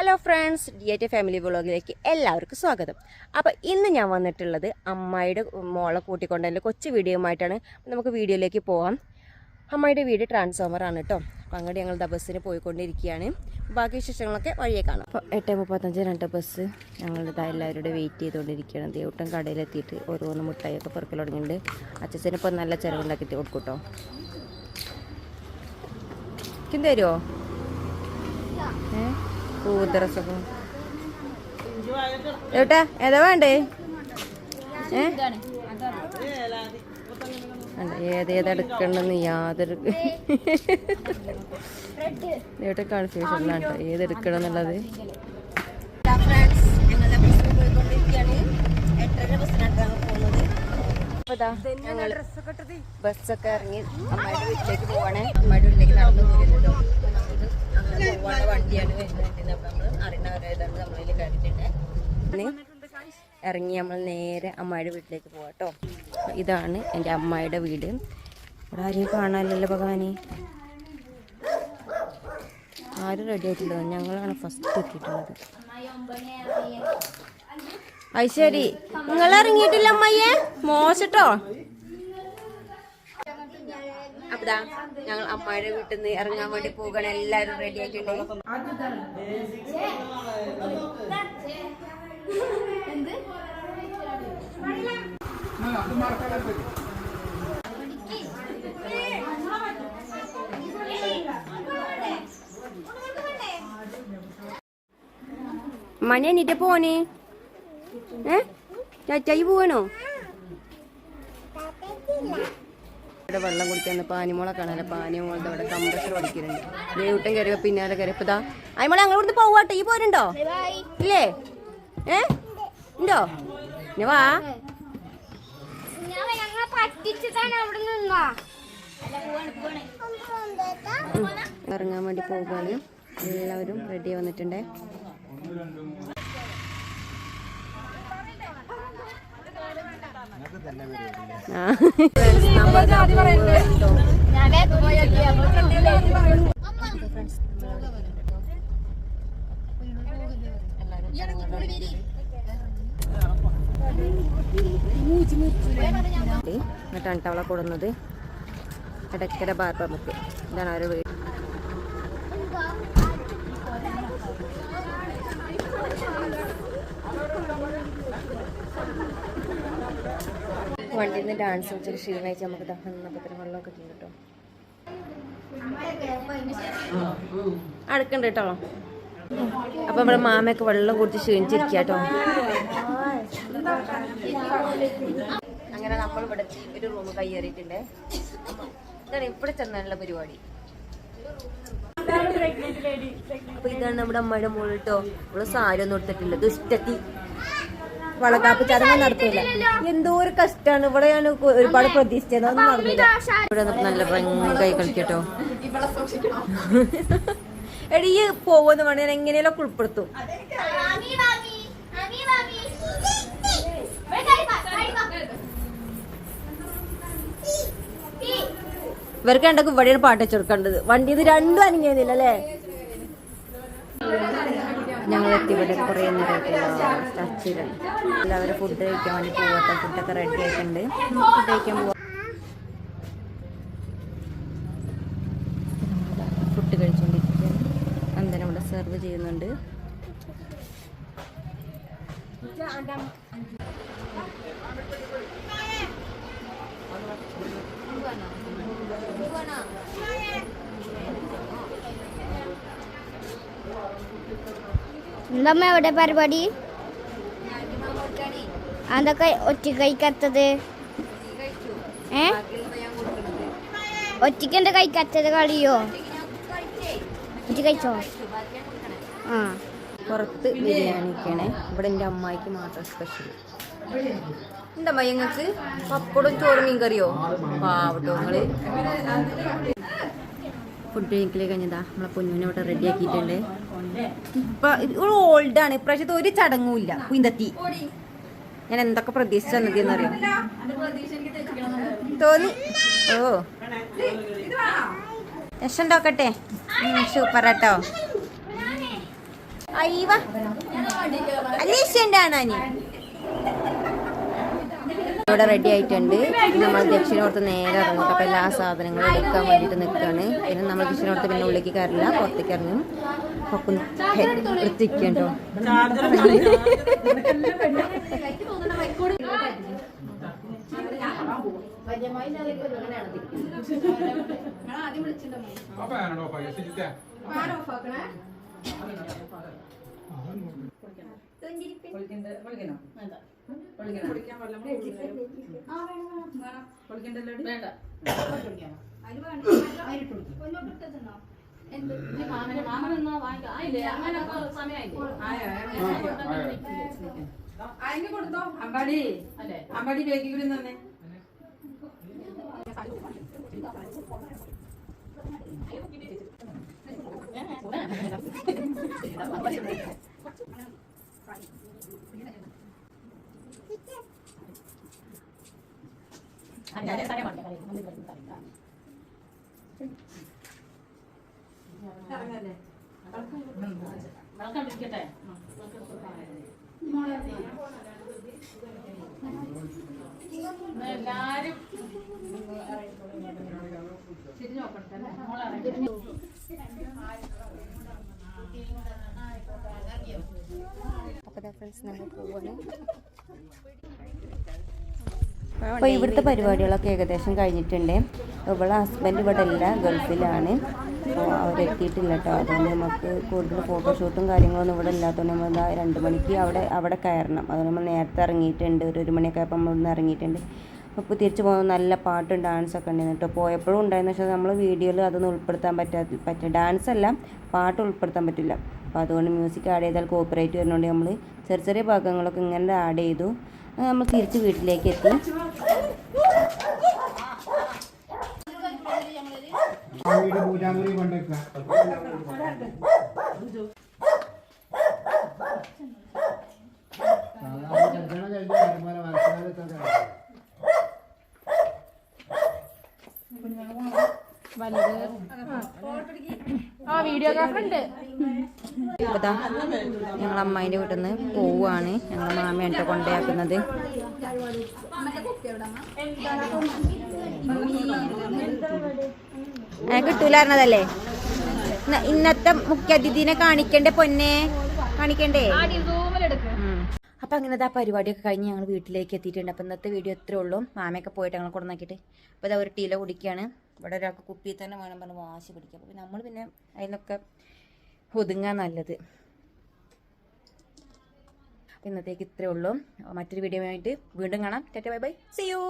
Hello friends, DIT family വ്ളോഗിലേക്ക് എല്ലാവർക്കും സ്വാഗതം. അപ്പോൾ ഇന്ന് ഞാൻ വന്നിട്ടുള്ളത് അമ്മായിയുടെ മോളെ കൂട്ടിക്കൊണ്ടതിൻ്റെ കൊച്ചു വീഡിയോയുമായിട്ടാണ്. നമുക്ക് വീഡിയോയിലേക്ക് പോകാം. അമ്മായിയുടെ വീട് ട്രാൻസ്ഫോമറാണ് കേട്ടോ. അപ്പോൾ അങ്ങോട്ട് ഞങ്ങൾ ബസ്സിന് പോയിക്കൊണ്ടിരിക്കുകയാണ്. ബാക്കി വിശേഷങ്ങളൊക്കെ വഴിയെ കാണാം. അപ്പോൾ 8:35 ബസ് ഞങ്ങളുടെ എല്ലാവരുടെ വെയിറ്റ് ചെയ്തുകൊണ്ടിരിക്കുകയാണ്. ദേവട്ടം കടയിലെത്തിയിട്ട് ഓരോന്ന് മുട്ടായിയൊക്കെ പെറുക്കൽ തുടങ്ങിയിട്ടുണ്ട്. അച്ഛന് ഇപ്പോൾ നല്ല ചിലവുണ്ടാക്കിയിട്ട് കൊടുക്കും കേട്ടോ. എനിക്കും തരുമോ? കൂതറസൊക്കെ ഏട്ടാ ഏതാ വേണ്ടേ? ഏതെടുക്കണ്ടെന്ന് യാതൊരു ഏട്ടാ കൺഫ്യൂഷനിലാണ് കേട്ടോ ഏതെടുക്കണം എന്നുള്ളത്. ബസ്സൊക്കെ ഇറങ്ങി അമ്മയുടെ വീട്ടിലേക്ക് പോവാണ്. അമ്മയുടെ വീട്ടിലേക്ക് നടന്നു പോരുന്നുണ്ടോ. പോവാനുള്ള വണ്ടിയാണ് വരുന്നത്. അപ്പൊ നമ്മള് അറിയണവരായതാണ് നമ്മളിൽ കയറിയിട്ടുണ്ട്. ഇറങ്ങി നമ്മൾ നേരെ അമ്മയുടെ വീട്ടിലേക്ക് പോവാട്ടോ. ഇതാണ് എൻ്റെ അമ്മായിയുടെ വീട്. ഇവിടെ ആരെയും കാണാനില്ലല്ലോ ഭഗവാനി. ആരും റെഡി ആയിട്ടുള്ളത് ഞങ്ങളാണ് ഫസ്റ്റ് എത്തിയിട്ടുള്ളത്. ഐശ്വരി നിങ്ങൾ ഇറങ്ങിയിട്ടില്ല അമ്മയ്യെ, മോശട്ടോ. അപ്പതാ ഞങ്ങൾ അമ്മയുടെ വീട്ടിൽ നിന്ന് ഇറങ്ങാൻ വേണ്ടി പോകണം. എല്ലാരും റെഡി ആക്കിയിട്ടേ. മണി എന്നിട്ട് പോനെ ചാച്ചായി പോവാണോ? ഇവിടെ വെള്ളം കുടിക്കാൻ പാനിമോളെ കാണാനല്ല. പാനിമോളെ അവിടെ കമ്പ്രഷർ പഠിക്കുന്നുണ്ട്. ദേവട്ടം കയറിയ പിന്നാലെ കയറിയപ്പോ അയ്മോളെ ഞങ്ങൾ ഇവിടുന്ന് പോവാട്ടെ. ഈ പോരുണ്ടോ? ഇല്ലേ? ഉണ്ടോ? ഇനി വാ. ഇറങ്ങാൻ വേണ്ടി പോകാന് എല്ലാവരും റെഡി വന്നിട്ടുണ്ടേ. എന്നിട്ടാണ് അവളെ കൊടുന്നത് ഇടയ്ക്കര ബാർബർക്ക്. ഇതാണ് അവരുടെ വീട്. വണ്ടിയിൽ നിന്ന് ഡാൻസ് വെച്ചൊരു ക്ഷീണിച്ച് നമുക്ക് നിന്നപ്പത്തിന് വെള്ളമൊക്കെ ചെയ്യും കേട്ടോ. അടുക്കണ്ട് കേട്ടോ. അപ്പൊ ഇവിടെ മാമയൊക്കെ വെള്ളം കുടിച്ച് ക്ഷീണിച്ചിരിക്കുക കേട്ടോ. അങ്ങനെ നമ്മൾ ഇവിടെ ഒരു റൂം കയ്യേറിയിട്ടുണ്ട്. ഇതാണ് ഇവിടെ ചെന്നുള്ള പരിപാടി. അപ്പൊ ഇതാണ് നമ്മുടെ അമ്മയുടെ മോള് കേട്ടോ. ഇവിടെ സാരി ഒന്നും എടുത്തിട്ടില്ല. ദുഷ്ടത്തി വളകാപ്പ് ചടങ്ങ് നടത്തില്ല. എന്തോ ഒരു കഷ്ടാണ്. ഇവിടെ ഞാൻ ഒരുപാട് പ്രതീക്ഷിച്ചത് ഒന്നും നടന്നില്ല. ഇവിടെ നല്ല ഭംഗിയായി കളിക്കട്ടോ. എടീ പോവെന്ന് പറഞ്ഞാൽ ഞാൻ എങ്ങനെയല്ലോ ഉൾപ്പെടുത്തും. ഇവർക്ക് രണ്ടൊക്കെ ഇവിടെയാണ് പാട്ട് വെച്ചെടുക്കേണ്ടത്. വണ്ടി ഇത് രണ്ടും അനങ്ങിയൊന്നുമില്ല അല്ലേ? ഞങ്ങൾ എത്തിവിടെ കുറേ നേരമായിട്ടുള്ള ചർച്ചയിലാണ്. എല്ലാവരും ഫുഡ് കഴിക്കാൻ വേണ്ടി പോകട്ടെ. ഫുഡൊക്കെ റെഡി ആയിട്ടുണ്ട്. ഫുഡ് കഴിക്കാൻ പോവാം. ഫുഡ് കഴിച്ചുകൊണ്ടിരിക്കുകയാണ്. അന്നേരം ഇവിടെ സെർവ് ചെയ്യുന്നുണ്ട്. എന്തമ്മ എവിടെ പരിപാടി? അതൊക്കെ ഒറ്റ കഴിക്കാത്തത് ഒറ്റയ്ക്ക് എന്താ കഴിക്കാത്തത്? കളിയോ? ഒറ്റ കഴിച്ചോ? ആ പുറത്ത് ബിരിയാണിയൊക്കെയാണ്. ഇവിടെ എൻ്റെ അമ്മായിക്ക് മാത്രം സ്പെഷ്യൽ. എന്താ ഞങ്ങൾക്ക് പപ്പടവും ചോറും മീൻ കറിയോ? പാവട്ടോ നിങ്ങള്. ഫുഡ് കഴിക്കലേ കഴിഞ്ഞതാ നമ്മളെ പൊന്നിനെ ഇവിടെ റെഡി ആക്കിയിട്ടുണ്ട്. ഇപ്പൊ ഓൾഡാണ്. ഇപ്രാവശ്യത്തെ ഒരു ചടങ്ങുമില്ല. കുയിന്തെത്തി ഞാൻ എന്തൊക്കെ പ്രതീക്ഷിച്ചു തന്നതെന്നറിയാം തോന്നി. ഓ രസം ഉണ്ടാക്കട്ടെ. സൂപ്പർ ആട്ടോ. അയ്യവ അലീഷണ്ടാണ് ഇവിടെ റെഡി ആയിട്ടുണ്ട്. നമ്മൾ ദക്ഷിണോർത്ത് നേരെ ഇറങ്ങും. അപ്പോൾ എല്ലാ സാധനങ്ങളും എടുക്കാൻ വേണ്ടിയിട്ട് നിൽക്കുകയാണ്. പിന്നെ നമ്മൾ ദക്ഷിണോർത്ത് പിന്നെ ഉള്ളിലേക്ക് കയറില്ല, പുറത്തേക്ക് ഇറങ്ങും. ഒക്കെ എടുത്തിരിക്കണ്ടോ അമ്പാടി ബേക്കി കൂടി തന്നെ എല്ലാരും അപ്പോൾ ഇവിടുത്തെ പരിപാടികളൊക്കെ ഏകദേശം കഴിഞ്ഞിട്ടുണ്ട്. ഇവിടെ ഹസ്ബൻഡ് ഇവിടെ അല്ല, ഗൾഫിലാണ്. അപ്പോൾ അവരെത്തിയിട്ടില്ല കേട്ടോ. അതുകൊണ്ട് നമുക്ക് കൂടുതൽ ഫോട്ടോഷൂട്ടും കാര്യങ്ങളൊന്നും ഇവിടെ ഇല്ലാത്തതുകൊണ്ട് നമ്മൾ 2 മണിക്ക് അവിടെ കയറണം. അതുകൊണ്ട് നമ്മൾ നേരത്തെ ഇറങ്ങിയിട്ടുണ്ട്. ഒരു 1 മണിയൊക്കെ ആയപ്പോൾ നമ്മൾ ഇന്ന് ഇറങ്ങിയിട്ടുണ്ട്. അപ്പോൾ തിരിച്ച് പോകുമ്പോൾ നല്ല പാട്ടും ഡാൻസൊക്കെ ഉണ്ടായിരുന്നു കേട്ടോ. പോയപ്പോഴും ഉണ്ടായിരുന്നു. പക്ഷേ നമ്മൾ വീഡിയോയിൽ അതൊന്നും ഉൾപ്പെടുത്താൻ പറ്റില്ല. ഡാൻസ് അല്ല, പാട്ട് ഉൾപ്പെടുത്താൻ പറ്റില്ല. അപ്പോൾ അതുകൊണ്ട് മ്യൂസിക് ആഡ് ചെയ്താൽ കോപ്പിറൈറ്റ് വരുന്നതുകൊണ്ട് നമ്മൾ ചെറിയ ചെറിയ ഭാഗങ്ങളൊക്കെ ഇങ്ങനെ ആഡ് ചെയ്തു. നമ്മൾ തിരിച്ച് വീട്ടിലേക്ക് എത്തി. ഇപ്പതാ ഞങ്ങൾ അമ്മായിൻ്റെ വീട്ടിൽ നിന്ന് പോവുകയാണ്. ഞങ്ങൾ മാമയാണ് കൊണ്ടയാക്കുന്നത്. കിട്ടൂലായിരുന്നതല്ലേ ഇന്നത്തെ മുഖ്യാതിഥിനെ കാണിക്കണ്ടേ, പൊന്നെ കാണിക്കണ്ടേ. അപ്പം അങ്ങനത്തെ ആ പരിപാടിയൊക്കെ കഴിഞ്ഞ് ഞങ്ങൾ വീട്ടിലേക്ക് എത്തിയിട്ടുണ്ട്. അപ്പം ഇന്നത്തെ വീഡിയോ ഇത്രേ ഉള്ളൂ. മാമയൊക്കെ പോയിട്ട് ഞങ്ങൾ കൊണ്ടു നോക്കിയിട്ട് അപ്പോൾ ഇതാ ഒരു ടീല കുടിക്കുകയാണ്. ഇവിടെ ഒരാൾക്ക് കുപ്പിയിൽ തന്നെ വേണം പറഞ്ഞ് വാശി പിടിക്കുക. അപ്പോൾ നമ്മൾ പിന്നെ അതിനൊക്കെ ഒതുങ്ങാൻ നല്ലത്. ഇന്നത്തേക്ക് ഇത്രേ ഉള്ളൂ. മറ്റൊരു വീഡിയോ ആയിട്ട് വീണ്ടും കാണാം. Tata bye bye, see U.